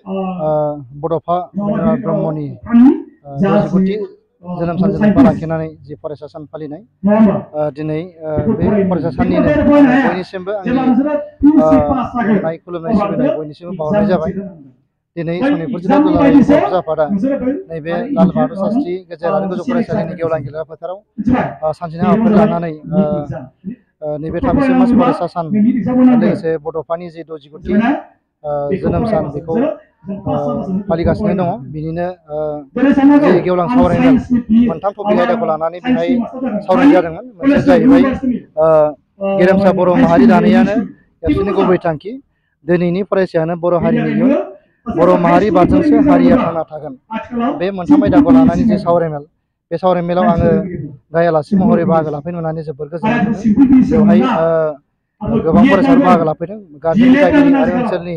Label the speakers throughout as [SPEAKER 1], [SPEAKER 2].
[SPEAKER 1] बड'फा ब्रह्मनि 60 जोनोम सानजों लोब्बा लाखिनानै जि फरायसा सान फालिनाय दिनै बे फरायसा साननिनो बयनिसिमबो आंनि अननाय खुलुमनाय सिबिनाय बयनिसिमबो बावहरनाय जाबाय। दिनै सनितपुर जिल्ला दुलाराय बर' फरायसा आफादा नैबे लाल बाहादुर शास्त्री गेजेर आरो गोजौ फरायसालिनि गेवलां गेलेग्रा फोथाराव सानसेनि हाबाफारि लानानै नैबे 23 मार्च फरायसा सान लोगोसे बड'फानि जि 60 जोनोम सान बेखौ फालिगासिनो दङ। बिनिनो जि गेवलां सावरायमेल मोनथाम टपिक आयदाखौ लानानै बेहाय सावरायनाय जादोंमोन। मोनसे जाहैबाय गेरेमसा बर' माहारि दानायानो एबसुनि गुबै थांखि, दिनैनि फरायसायानो बर' हारिनि इयुन, बर' माहारि बादजोंसो हारिया थांना थागोन। बे मोनथाम आयदाखौ लानानै जि सावरायमेल, बे सावरायमेलाव आङो गाहाय महरै बाहागो लाफैनो मोननानै जोबोर गोजोननाय मोनदों। बेवहाय गोबां फरायसाफोर बाहागो लाफैदों, गार्जेन दिथागिरि आरो ओनसोलनि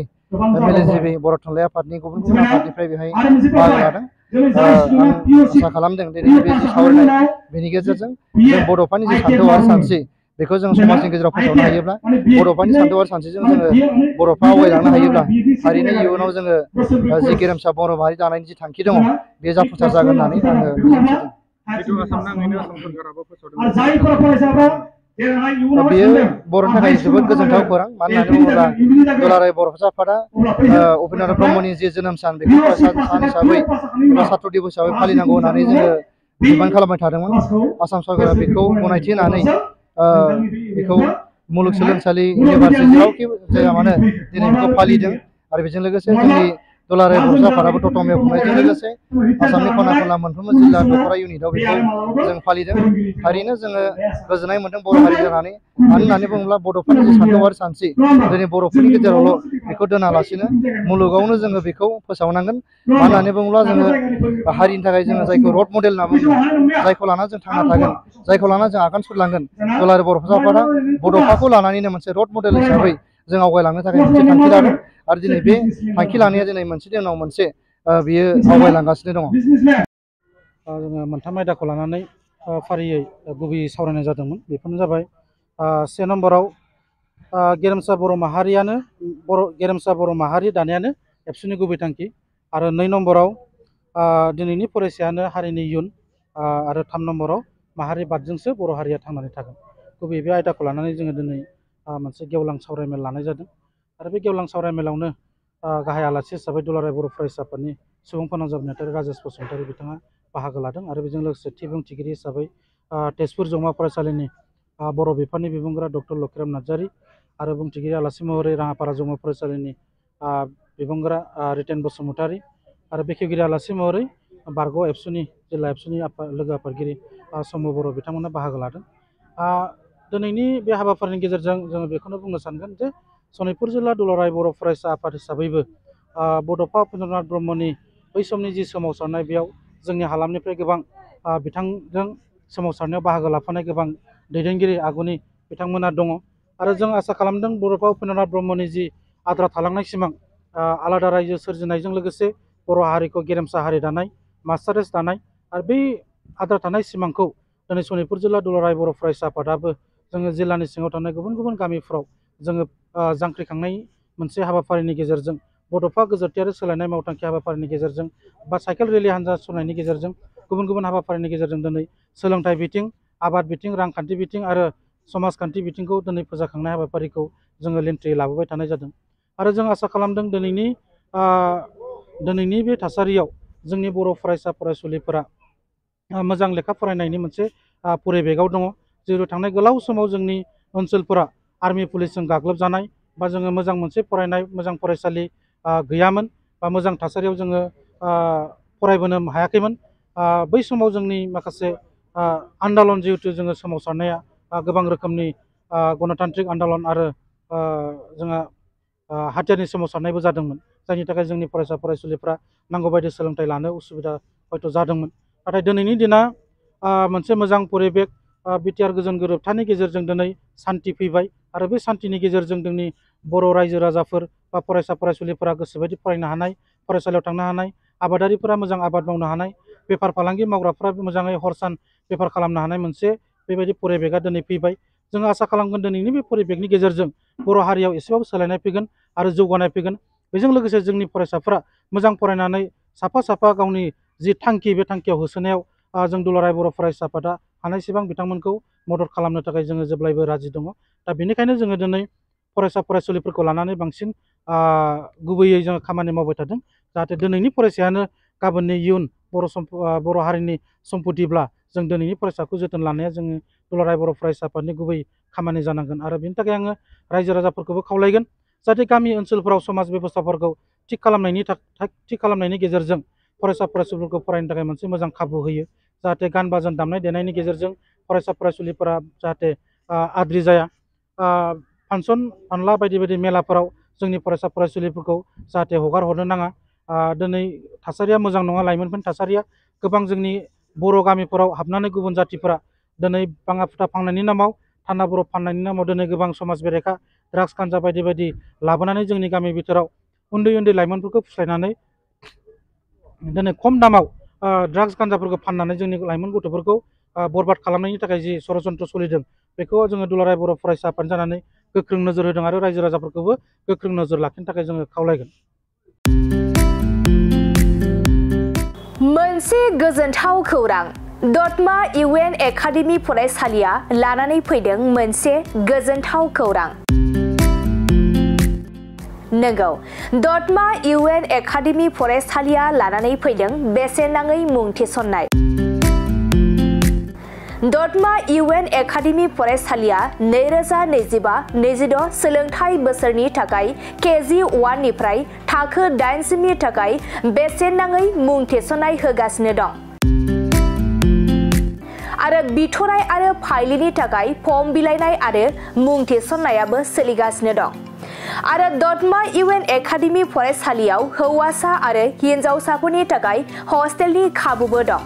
[SPEAKER 1] मेलेमजिबि बर' थुनलाइ आफादनि गुबुन गुबुन आफादनिफ्राय बेहाय बाहागो लादों। आं आसा खालामदों दिनैनि बे जि सावरायनाय बेनि गेजेरजों जों बड'फानि जि सानथौ आरो सानस्रि बेखौ जों समाजनि गेजेराव फोसावनो हायोब्ला, बड'फानि सानथौ आरो सानस्रिजों जोङो बर'फा आवगायलांनो हायोब्ला थारैनो इयुनाव जोङो जि गेरेमसा बर' माहारि दानायनि जि थांखि दङ बे जाफुंसार जागोन होननानै आङो मिजिंथिदों। बेयो बर'नि थाखाय जोबोद गोजोनथाव खौरां। मानो होननानै बुङोब्ला दुलाराय बर' फरायसा आफादा उपेन्द्रनाथ ब्रह्मनि जि जोनोम सान बेखौ फरायसा सान हिसाबै एबा सात्र दिबस हिसाबै फालिनांगौ होननानै जोङो डिमान्ड खालामबाय थादोंमोन। आसाम सरकारा बेखौ गनायथि होनानै बेखौ मुलुगसोलोंसालि इउनिभारसिटि जेरावखि जाया मानो दिनै बेखौ फालिदों। आरो बेजों लोगोसे जोंनि दुलाराय बर' फरायसा आफादाबो दतमायाव खुंनायजों लोगोसे आसामनि खना खनला मोनफ्रोमबो जिल्ला दख'रा इउनिटआव बेखौ जों फालिदों। थारैनो जोङो गोजोननाय मोन्दों बर' हारि जानानै। मानो होननानै बुङोब्ला बड'फानि जि सानथौ आरो सानस्रि दिनै बर'फोरनि गेजेरावल' बेखौ दोनालासिनो मुलुगावनो जोङो बेखौ फोसावनांगोन। मानो होननानै बुङोब्ला जोङो हारिनि थाखाय जोङो जायखौ रड मडेल होनना बुङो, जायखौ लाना जों थांना थागोन, जायखौ लाना जों आगान सुरलांगोन, दुलाराय बर' फरायसा आफादा बड'फाखौ लानानैनो मोनसे रड मडेल हिसाबै जों आवगायलांनो थाखाय मोनसे थांखि लादों। आरो दिनै बे थांखि लानाया दिनै मोनसेनि उनाव मोनसे बियो आवगायलांगासिनो दङ। जोङो मोनथाम आयदाखौ लानानै फारियै गुबैयै सावरायनाय जादोंमोन। बेफोरनो जाबाय, से नम्बराव गेरेमसा बर' माहारि दानायानो एबसुनि गुबै थांखि। आरो 2 नम्बराव दिनैनि फरायसायानो हारिनि इयुन। आरो 3 नम्बराव माहारि बादजोंसो बर' हारिया थांनानै थागोन। गुबैयै बे आयदाखौ लानानै जोङो दिनै मोनसे गेवलां सावरायमेल लानाय जादों। आरो बे गेवलां सावरायमेलावनो गाहाय आलासि हिसाबै दुलाराय बर' फरायसा आफादनि सुबुं फोनांजाब नेहाथारि राजेश बसुमतारी बिथाङा बाहागो लादों। आरो बेजों लोगोसे थि बुंथिगिरि हिसाबै तेजपुर जौमा फरायसालिनि बर' बिफाननि बिबुंगोरा डक्टर लकिराम नार्जारी आरो बुंथिगिरि आलासि महरै राङापारा जौमा फरायसालिनि बिबुंगोरा रितेन बसुमतारी आरो बेखेवगिरि आलासि महरै बारग' एबसुनि जिल्ला एबसुनि लोगो आफादगिरि समु बर' बिथांमोना बाहागो लादों। दिनैनि बे हाबाफारिनि गेजेरजों जोङो बेखौनो बुंनो सानगोन जे सनितपुर जिल्ला दुलाराय बर' फरायसा आफाद हिसाबैबो बड'फा उपेन्द्रनाथ ब्रह्मनि बै समनि जि सोमावसारनाय, बेयाव जोंनि हालामनिफ्राय गोबां बिथांजों सोमावसारनायाव बाहागो लाफानाय गोबां दैदेनगिरि आगुनि बिथांमोना दङ। आरो जों आसा खालामदों बड'फा उपेन्द्रनाथ ब्रह्मनि जि आद्रा थालांनाय सिमां, आलादा रायजो सोरजिनायजों लोगोसे बर' हारिखौ गेरेमसा हारि दानाय, मास्टारेस दानाय, आरो बै आद्रा थानाय सिमांखौ दिनै सनितपुर जिल्ला दुलाराय बर' फरायसा आफादाबो जोङो जिल्लानि सिङाव थानाय गुबुन गुबुन गामिफ्राव जोङो जांख्रिखांनाय मोनसे हाबाफारिनि गेजेरजों, बड'फा गोजोरथियारि सोलायनाय मावथांखि हाबाफारिनि गेजेरजों बा साइकेल रेलि हान्जा सुरनायनि गेजेरजों, गुबुन गुबुन हाबाफारिनि गेजेरजों दिनै सोलोंथाइ बिथिं, आबाद बिथिं, रांखान्थि बिथिं आरो समाजखान्थि बिथिंखौ दिनै फोजाखांनाय हाबाफारिखौ जोङो लेन्थ्रियै लाबोबाय थानाय जादों। आरो जों आसा खालामदों दिनैनि बे थासारियाव जोंनि बर' फरायसा फरायसुलिफोरा मोजां लेखा फरायनायनि मोनसे परिबेगाव दङ। जेरै थांनाय गोलाव समाव जोंनि ओनसोलफोरा आर्मि पुलिसजों गाग्लोबजानाय, बा जोङो मोजां मोनसे फरायनाय मोजां फरायसालि गैयामोन, बा मोजां थासारियाव जोङो फरायबोनो हायाखैमोन। बै समाव जोंनि माखासे आन्दालन, जिहेथु जोङो सोमावसारनाया गोबां रोखोमनि गणतान्त्रिक आन्दालन आरो जोंहा हाथियारनि सोमावसारनायबो जादोंमोन, जायनि थाखाय जोंनि फरायसा फरायसुलिफ्रा नांगौबायदि सोलोंथाइ लानो उसुबिदा हयथ' जादोंमोन। नाथाय दिनैनि दिना मोनसे मोजां परिबेक, बिटिआर गोजोन गोरोबथानि गेजेरजों दिनै सान्थि फैबाय। आरो बे सान्थिनि गेजेरजों जोंनि बर' रायजो राजाफोर बा फरायसा फरायसुलिफोरा गोसोबायदि फरायनो हानाय, फरायसालियाव थांनो हानाय, आबादारिफोरा मोजां आबाद मावनो हानाय, बेफार फालांगि मावग्राफ्रा मोजाङै हर सान बेफार खालामनो हानाय मोनसे बेबायदि परिबेकआ दिनै फैबाय। जोङो आसा खालामगोन दिनैनि बे परिबेकनि गेजेरजों बर' हारियाव एसेबाबो सोलायनाय फैगोन आरो जौगानाय फैगोन। बेजों लोगोसे जोंनि फरायसाफोरा मोजां फरायनानै साफा साफा गावनि जि थांखि बे थांखियाव होसोनायाव जों दुलाराय बर' फरायसा आफादा हानायसेबां बिथांमोनखौ मदद खालामनो थाखाय जोङो जेब्लायबो राजि दङ। दा बेनिखायनो जोङो दिनै फरायसा फरायसुलिफोरखौ लानानै बांसिन गुबैयै जोङो खामानि मावबाय थादों जाहाथे दिनैनि फरायसायानो गाबोननि इयुन बर' हारिनि सम्पतिब्ला जों दिनैनि फरायसाखौ जोथोन लानाया जोङो दुलाराय बर' फरायसा आफादनि गुबै खामानि जानांगोन। आरो बेनि थाखाय आङो रायजो राजाफोरखौबो खावलायगोन जाहाथे गामि ओनसोलफोराव समाज बेब'स्थाफोरखौ थिग खालामनायनि गेजेरजों फरायसा फरायसुलिफोरखौ फरायनो थाखाय मोनसे मोजां खाबु होयो जाहाथे गान बाजोन दामनाय देनायनि गेजेरजों फरायसा फरायसुलिफोरा जाहाथे आद्रि जाया। फांसन फानला बायदि बायदि मेलाफोराव जोंनि फरायसा फरायसुलिफोरखौ जाहाथे हगार हरनो नाङा। दिनै थासारिया मोजां नङा, लाइमोनफोरनि थासारिया गोबां जोंनि बर' गामिफोराव हाबनानै गुबुन जातिफोरा दिनै बाङा फुथा फाननायनि नामाव थान्दा बरफ फाननायनि नामाव दिनै गोबां समाज बेरेखा ड्राग्स गान्जा बायदि बायदि लाबोनानै जोंनि गामि बिथोराव उन्दै उन्दै लाइमोनफोरखौ फुस्लायनानै दिनै खम दामाव ड्राग्स गान्जाफोरखौ फाननानै जोंनि लाइमोन गथ'फोरखौ बरबाद खालामनायनि थाखाय जि षड़यन्त्र सोलिदों बेखौ जोङो दुलाराय बर' फरायसा आफाद जानानै गोख्रों नोजोर होदों आरो रायजो राजाफोरखौबो गोख्रों नोजोर लाखिनो थाखाय जोङो खावलायगोन।
[SPEAKER 2] मोनसे गोजोनथाव खौरां, दतमा इउएन एकाडेमि फरायसालिया लानानै फैदों मोनसे गोजोनथाव खौरां। नंगौ, दतमा इउएन एकाडेमि फरायसालिया लानानै फैदों बेसेन नाङै मुं थिसननाय। दतमा इउएन एकाडेमि फरायसालिया 2025-26 सोलोंथाइ बोसोरनि थाखाय केजि 1 निफ्राय थाखो 8 सिमनि थाखाय बेसेन नाङै मुं थिसननाय होगासिनो दं। आरो बिथराय आरो फाइलिनि थाखाय फर्म बिलाइनाय आरो मुं थिसननायाबो सोलिगासिनो दं। आरो दतमा इउएन एकाडेमि फरायसालियाव हौवासा आरो हिन्जावसाफोरनि थाखाय हस्टेलनि खाबुबो दं।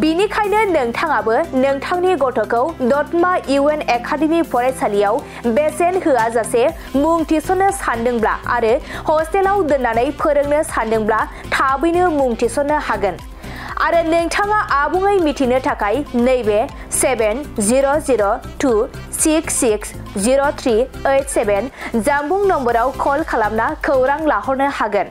[SPEAKER 2] बिनिखायनो नोंथाङाबो नोंथांनि गथ'खौ दतमा इउएन एकाडेमि फरायसालियाव बेसेन होआजासे मुं थिसननो सानदोंब्ला आरो हस्टेलाव दोननानै फोरोंनो सानदोंब्ला थाबैनो मुं थिसननो हागोन। आरो नोंथाङा आबुङै मिथिनो थाखाय नैबे 7002660387 जानबुं नम्बराव कल खालामना खौरां लाहरनो हागोन।